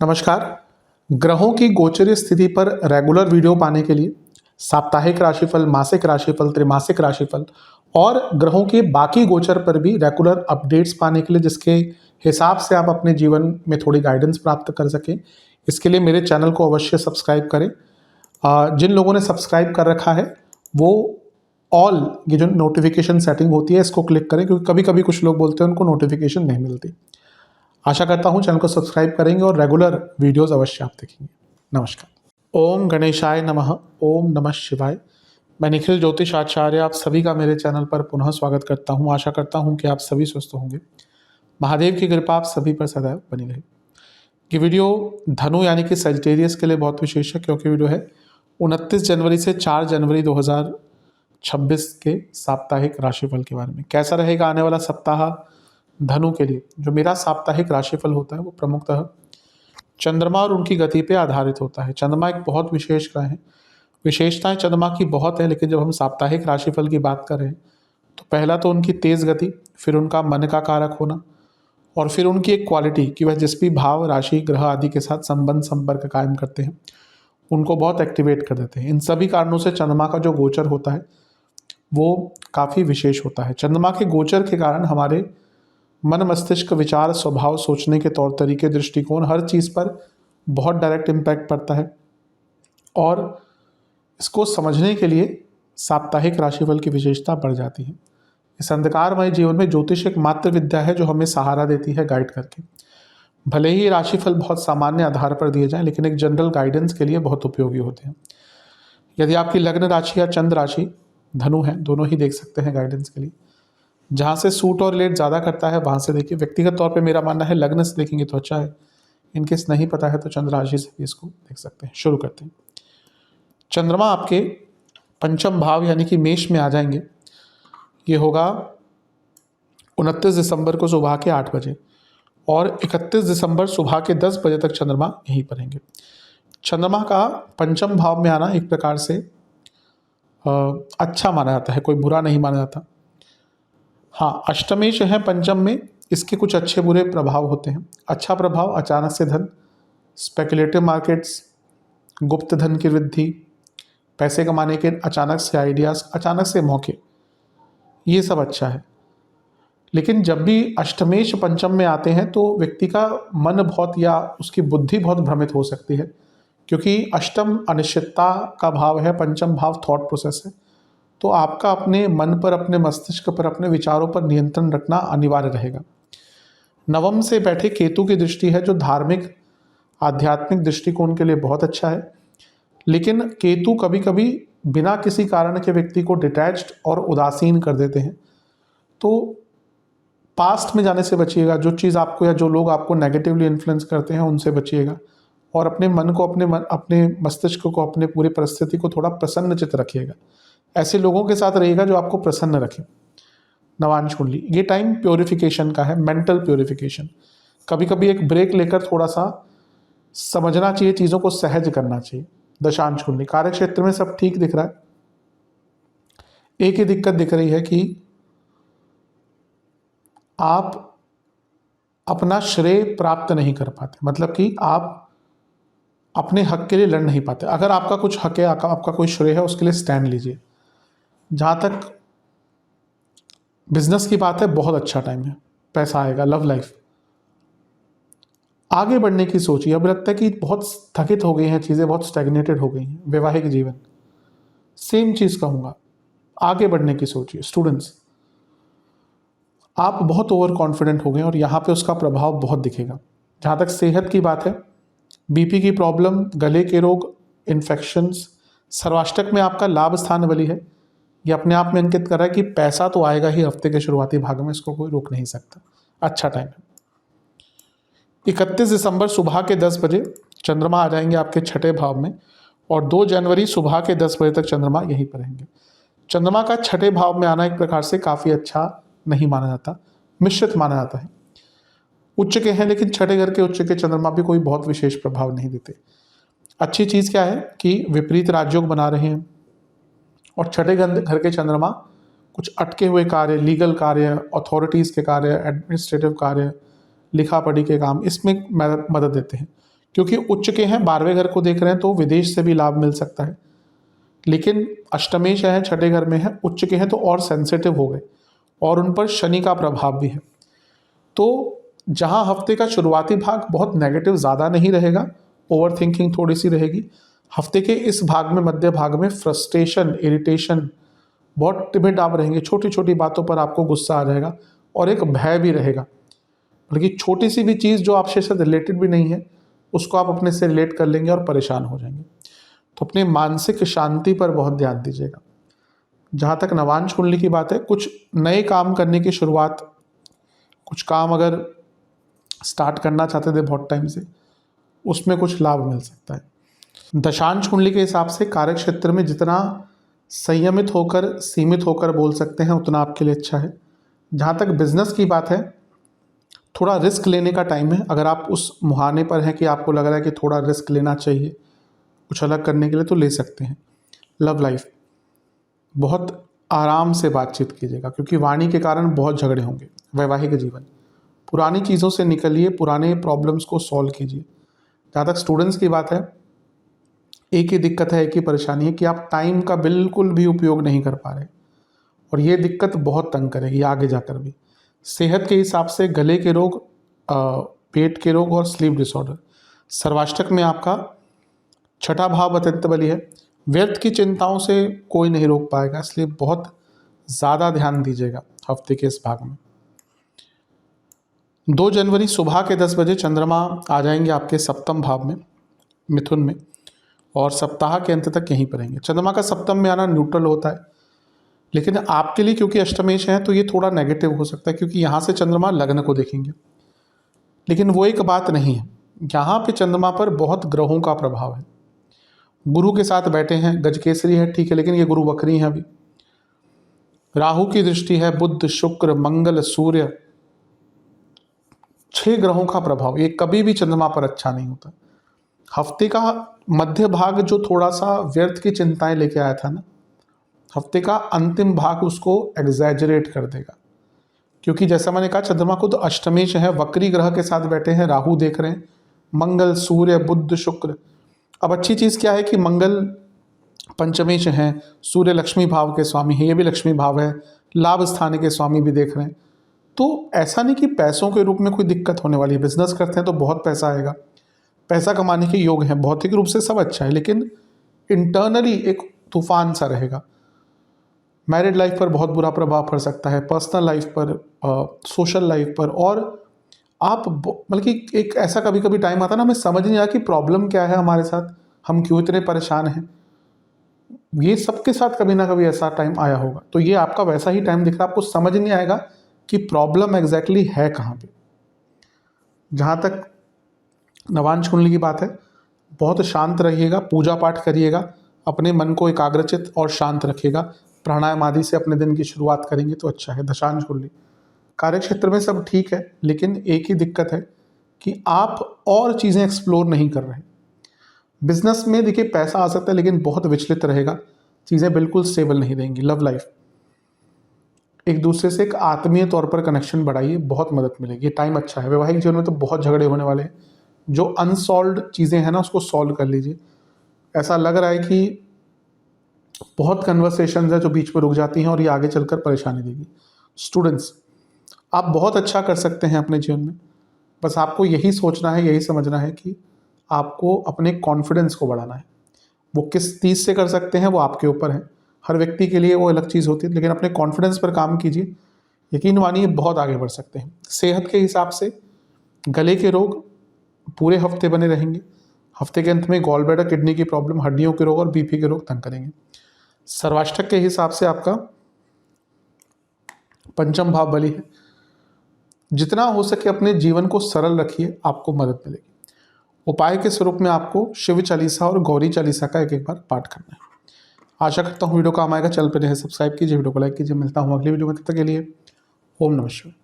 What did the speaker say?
नमस्कार। ग्रहों की गोचरीय स्थिति पर रेगुलर वीडियो पाने के लिए साप्ताहिक राशिफल, मासिक राशिफल, त्रैमासिक राशिफल और ग्रहों के बाकी गोचर पर भी रेगुलर अपडेट्स पाने के लिए, जिसके हिसाब से आप अपने जीवन में थोड़ी गाइडेंस प्राप्त कर सकें, इसके लिए मेरे चैनल को अवश्य सब्सक्राइब करें। जिन लोगों ने सब्सक्राइब कर रखा है वो ऑल ये जो नोटिफिकेशन सेटिंग होती है इसको क्लिक करें, क्योंकि कभी कभी कुछ लोग बोलते हैं उनको नोटिफिकेशन नहीं मिलती। आशा करता हूँ चैनल को सब्सक्राइब करेंगे और रेगुलर वीडियोस अवश्य आप देखेंगे। नमस्कार। ओम गणेशाय नमः। ओम नमः शिवाय। मैं निखिल ज्योतिष आचार्य आप सभी का मेरे चैनल पर पुनः स्वागत करता हूँ। आशा करता हूँ कि आप सभी स्वस्थ होंगे। महादेव की कृपा आप सभी पर सदैव बनी रहे। ये वीडियो धनु यानी कि सजिटेरियस के लिए बहुत विशेष है, क्योंकि वीडियो है 29 जनवरी से 4 जनवरी 2026 के साप्ताहिक राशिफल के बारे में। कैसा रहेगा आने वाला सप्ताह धनु के लिए। जो मेरा साप्ताहिक राशिफल होता है वो प्रमुखतः चंद्रमा और उनकी गति पे आधारित होता है। चंद्रमा एक बहुत विशेष ग्रह है, विशेषताएं चंद्रमा की बहुत है, लेकिन जब हम साप्ताहिक राशिफल की बात कर रहे हैं तो पहला तो उनकी तेज गति, फिर उनका मन का कारक होना, और फिर उनकी एक क्वालिटी कि वह जिस भी भाव, राशि, ग्रह आदि के साथ संबंध संपर्क कायम करते हैं उनको बहुत एक्टिवेट कर देते हैं। इन सभी कारणों से चंद्रमा का जो गोचर होता है वो काफ़ी विशेष होता है। चंद्रमा के गोचर के कारण हमारे मन, मस्तिष्क, विचार, स्वभाव, सोचने के तौर तरीके, दृष्टिकोण, हर चीज़ पर बहुत डायरेक्ट इम्पैक्ट पड़ता है। और इसको समझने के लिए साप्ताहिक राशिफल की विशेषता बढ़ जाती है। इस अंधकारमय जीवन में ज्योतिष एक मात्र विद्या है जो हमें सहारा देती है गाइड करके। भले ही राशिफल बहुत सामान्य आधार पर दिए जाएं, लेकिन एक जनरल गाइडेंस के लिए बहुत उपयोगी होते हैं। यदि आपकी लग्न राशि या चंद्र राशि धनु है, दोनों ही देख सकते हैं गाइडेंस के लिए। जहाँ से सूट और लेट ज़्यादा करता है वहाँ से देखिए। व्यक्तिगत तौर पे मेरा मानना है लग्न से देखेंगे तो अच्छा है। इनकेस नहीं पता है तो चंद्र राशि से भी इसको देख सकते हैं। शुरू करते हैं। चंद्रमा आपके पंचम भाव यानी कि मेष में आ जाएंगे। ये होगा 29 दिसंबर को सुबह के 8 बजे और 31 दिसंबर सुबह के 10 बजे तक चंद्रमा यहीं पर रहेंगे। चंद्रमा का पंचम भाव में आना एक प्रकार से अच्छा माना जाता है, कोई बुरा नहीं माना जाता। हाँ, अष्टमेश है पंचम में, इसके कुछ अच्छे बुरे प्रभाव होते हैं। अच्छा प्रभाव अचानक से धन, स्पेकुलेटिव मार्केट्स, गुप्त धन की वृद्धि, पैसे कमाने के अचानक से आइडियाज़, अचानक से मौके, ये सब अच्छा है। लेकिन जब भी अष्टमेश पंचम में आते हैं तो व्यक्ति का मन बहुत या उसकी बुद्धि बहुत भ्रमित हो सकती है, क्योंकि अष्टम अनिश्चितता का भाव है, पंचम भाव थॉट प्रोसेस है। तो आपका अपने मन पर, अपने मस्तिष्क पर, अपने विचारों पर नियंत्रण रखना अनिवार्य रहेगा। नवम से बैठे केतु की दृष्टि है जो धार्मिक आध्यात्मिक दृष्टिकोण के लिए बहुत अच्छा है। लेकिन केतु कभी कभी बिना किसी कारण के व्यक्ति को डिटैच्ड और उदासीन कर देते हैं। तो पास्ट में जाने से बचिएगा। जो चीज़ आपको या जो लोग आपको नेगेटिवली इन्फ्लुएंस करते हैं उनसे बचिएगा, और अपने मन को, अपने मस्तिष्क को, अपने पूरी परिस्थिति को थोड़ा प्रसन्नचित्त रखिएगा। ऐसे लोगों के साथ रहिएगा जो आपको प्रसन्न रखें। नवांश कुंडली, ये टाइम प्योरिफिकेशन का है, मेंटल प्योरिफिकेशन। कभी कभी एक ब्रेक लेकर थोड़ा सा समझना चाहिए, चीज़ों को सहज करना चाहिए। दशांश कुंडली, कार्य क्षेत्र में सब ठीक दिख रहा है। एक ही दिक्कत दिख रही है कि आप अपना श्रेय प्राप्त नहीं कर पाते, मतलब कि आप अपने हक के लिए लड़ नहीं पाते। अगर आपका कुछ हक है, आपका कोई श्रेय है, उसके लिए स्टैंड लीजिए। जहाँ तक बिजनेस की बात है, बहुत अच्छा टाइम है, पैसा आएगा। लव लाइफ, आगे बढ़ने की सोचिए। अब लगता है कि बहुत स्थगित हो गई हैं चीज़ें, बहुत स्टैग्नेटेड हो गई हैं। वैवाहिक जीवन, सेम चीज़ कहूँगा, आगे बढ़ने की सोचिए। स्टूडेंट्स, आप बहुत ओवर कॉन्फिडेंट हो गए और यहाँ पे उसका प्रभाव बहुत दिखेगा। जहाँ तक सेहत की बात है, बीपी की प्रॉब्लम, गले के रोग, इन्फेक्शंस। सर्वाष्टक में आपका लाभ स्थान बली है, ये अपने आप में इंगित कर रहा है कि पैसा तो आएगा ही हफ्ते के शुरुआती भाग में, इसको कोई रोक नहीं सकता। अच्छा टाइम है। 31 दिसंबर सुबह के 10 बजे चंद्रमा आ जाएंगे आपके छठे भाव में, और 2 जनवरी सुबह के 10 बजे तक चंद्रमा यहीं पर रहेंगे। चंद्रमा का छठे भाव में आना एक प्रकार से काफ़ी अच्छा नहीं माना जाता, मिश्रित माना जाता है। उच्च के हैं, लेकिन छठे घर के उच्च के चंद्रमा भी कोई बहुत विशेष प्रभाव नहीं देते। अच्छी चीज़ क्या है कि विपरीत राजयोग बना रहे हैं, और छठे घर के चंद्रमा कुछ अटके हुए कार्य, लीगल कार्य, अथॉरिटीज़ के कार्य, एडमिनिस्ट्रेटिव कार्य, लिखा पढ़ी के काम, इसमें मदद देते हैं। क्योंकि उच्च के हैं, 12वें घर को देख रहे हैं तो विदेश से भी लाभ मिल सकता है। लेकिन अष्टमेश है, छठे घर में है, उच्च के हैं तो और सेंसिटिव हो गए, और उन पर शनि का प्रभाव भी है। तो जहां हफ्ते का शुरुआती भाग बहुत नेगेटिव ज़्यादा नहीं रहेगा, ओवर थिंकिंग थोड़ी सी रहेगी, हफ्ते के इस भाग में, मध्य भाग में फ्रस्ट्रेशन, इरिटेशन, बहुत टिमिड आप रहेंगे, छोटी छोटी बातों पर आपको गुस्सा आ जाएगा और एक भय भी रहेगा। बल्कि छोटी सी भी चीज़ जो आपसे शायद रिलेटेड भी नहीं है, उसको आप अपने से रिलेट कर लेंगे और परेशान हो जाएंगे। तो अपनी मानसिक शांति पर बहुत ध्यान दीजिएगा। जहाँ तक नवांश कुंडली की बात है, कुछ नए काम करने की शुरुआत, कुछ काम अगर स्टार्ट करना चाहते थे बहुत टाइम से, उसमें कुछ लाभ मिल सकता है। दशांश कुंडली के हिसाब से कार्य क्षेत्र में जितना संयमित होकर, सीमित होकर बोल सकते हैं, उतना आपके लिए अच्छा है। जहाँ तक बिजनेस की बात है, थोड़ा रिस्क लेने का टाइम है। अगर आप उस मुहाने पर हैं कि आपको लग रहा है कि थोड़ा रिस्क लेना चाहिए कुछ अलग करने के लिए, तो ले सकते हैं। लव लाइफ, बहुत आराम से बातचीत कीजिएगा क्योंकि वाणी के कारण बहुत झगड़े होंगे। वैवाहिक जीवन, पुरानी चीज़ों से निकलिए, पुराने प्रॉब्लम्स को सॉल्व कीजिए। जहाँ तक स्टूडेंट्स की बात है, एक ही दिक्कत है, एक ही परेशानी है कि आप टाइम का बिल्कुल भी उपयोग नहीं कर पा रहे, और ये दिक्कत बहुत तंग करेगी आगे जाकर भी। सेहत के हिसाब से गले के रोग, पेट के रोग और स्लीप डिसऑर्डर। सर्वाष्टक में आपका छठा भाव अत्यंत बली है। व्यर्थ की चिंताओं से कोई नहीं रोक पाएगा, इसलिए बहुत ज़्यादा ध्यान दीजिएगा हफ्ते के इस भाग में। 2 जनवरी सुबह के 10 बजे चंद्रमा आ जाएंगे आपके सप्तम भाव में, मिथुन में, और सप्ताह के अंत तक यहीं पर रहेंगे। चंद्रमा का सप्तम में आना न्यूट्रल होता है, लेकिन आपके लिए क्योंकि अष्टमेश है तो ये थोड़ा नेगेटिव हो सकता है, क्योंकि यहाँ से चंद्रमा लग्न को देखेंगे। लेकिन वो एक बात नहीं है, यहाँ पे चंद्रमा पर बहुत ग्रहों का प्रभाव है। गुरु के साथ बैठे हैं, गजकेसरी है, ठीक है, लेकिन ये गुरु वक्री हैं अभी। राहु की दृष्टि है, बुध, शुक्र, मंगल, सूर्य, 6 ग्रहों का प्रभाव। ये कभी भी चंद्रमा पर अच्छा नहीं होता। हफ्ते का मध्य भाग जो थोड़ा सा व्यर्थ की चिंताएं लेके आया था ना, हफ्ते का अंतिम भाग उसको एग्जैजरेट कर देगा। क्योंकि जैसा मैंने कहा, चंद्रमा को तो अष्टमेश है, वक्री ग्रह के साथ बैठे हैं, राहु देख रहे हैं, मंगल, सूर्य, बुध, शुक्र। अब अच्छी चीज़ क्या है कि मंगल पंचमेश हैं, सूर्य लक्ष्मी भाव के स्वामी हैं, ये भी लक्ष्मी भाव है, लाभ स्थान के स्वामी भी देख रहे हैं। तो ऐसा नहीं कि पैसों के रूप में कोई दिक्कत होने वाली है। बिजनेस करते हैं तो बहुत पैसा आएगा, पैसा कमाने के योग हैं, भौतिक रूप से सब अच्छा है, लेकिन इंटरनली एक तूफान सा रहेगा। मैरिड लाइफ पर बहुत बुरा प्रभाव पड़ सकता है, पर्सनल लाइफ पर, सोशल लाइफ पर। और आप बल्कि एक ऐसा कभी कभी टाइम आता है ना, हमें समझ नहीं आया कि प्रॉब्लम क्या है हमारे साथ, हम क्यों इतने परेशान हैं। ये सबके साथ कभी ना कभी ऐसा टाइम आया होगा। तो ये आपका वैसा ही टाइम दिख रहा है, आपको समझ नहीं आएगा कि प्रॉब्लम एग्जैक्टली है कहाँ पे। जहाँ तक नवांश कुंडली की बात है, बहुत शांत रहिएगा, पूजा पाठ करिएगा, अपने मन को एकाग्रचित और शांत रखिएगा। प्राणायाम आदि से अपने दिन की शुरुआत करेंगे तो अच्छा है। दशांश कुंडली, कार्य क्षेत्र में सब ठीक है, लेकिन एक ही दिक्कत है कि आप और चीज़ें एक्सप्लोर नहीं कर रहे। बिजनेस में देखिए पैसा आ सकता है, लेकिन बहुत विचलित रहेगा, चीज़ें बिल्कुल स्टेबल नहीं रहेंगी। लव लाइफ, एक दूसरे से एक आत्मीय तौर पर कनेक्शन बढ़ाइए, बहुत मदद मिलेगी, टाइम अच्छा है। वैवाहिक जीवन में तो बहुत झगड़े होने वाले हैं, जो अनसॉल्व्ड चीज़ें हैं ना उसको सॉल्व कर लीजिए। ऐसा लग रहा है कि बहुत कन्वर्सेशन है जो बीच में रुक जाती हैं और ये आगे चलकर परेशानी देगी। स्टूडेंट्स, आप बहुत अच्छा कर सकते हैं अपने जीवन में, बस आपको यही सोचना है, यही समझना है कि आपको अपने कॉन्फिडेंस को बढ़ाना है। वो किस चीज़ से कर सकते हैं वो आपके ऊपर है, हर व्यक्ति के लिए वो अलग चीज़ होती है, लेकिन अपने कॉन्फिडेंस पर काम कीजिए, यकीन मानिए बहुत आगे बढ़ सकते हैं। सेहत के हिसाब से गले के रोग पूरे हफ्ते बने रहेंगे। हफ्ते के अंत में गॉल ब्लैडर, किडनी की प्रॉब्लम, हड्डियों के रोग और बीपी के रोग तंग करेंगे। सर्वाष्टक के हिसाब से आपका पंचम भाव बली है। जितना हो सके अपने जीवन को सरल रखिए, आपको मदद मिलेगी। उपाय के स्वरूप में आपको शिव चालीसा और गौरी चालीसा का एक बार पाठ करना है। आशा करता हूँ वीडियो काम आएगा। चल पे रहे, सब्सक्राइब कीजिए, वीडियो को लाइक कीजिए। मिलता हूँ अगली वीडियो में, तब तक के लिए ओम नमः शिवाय।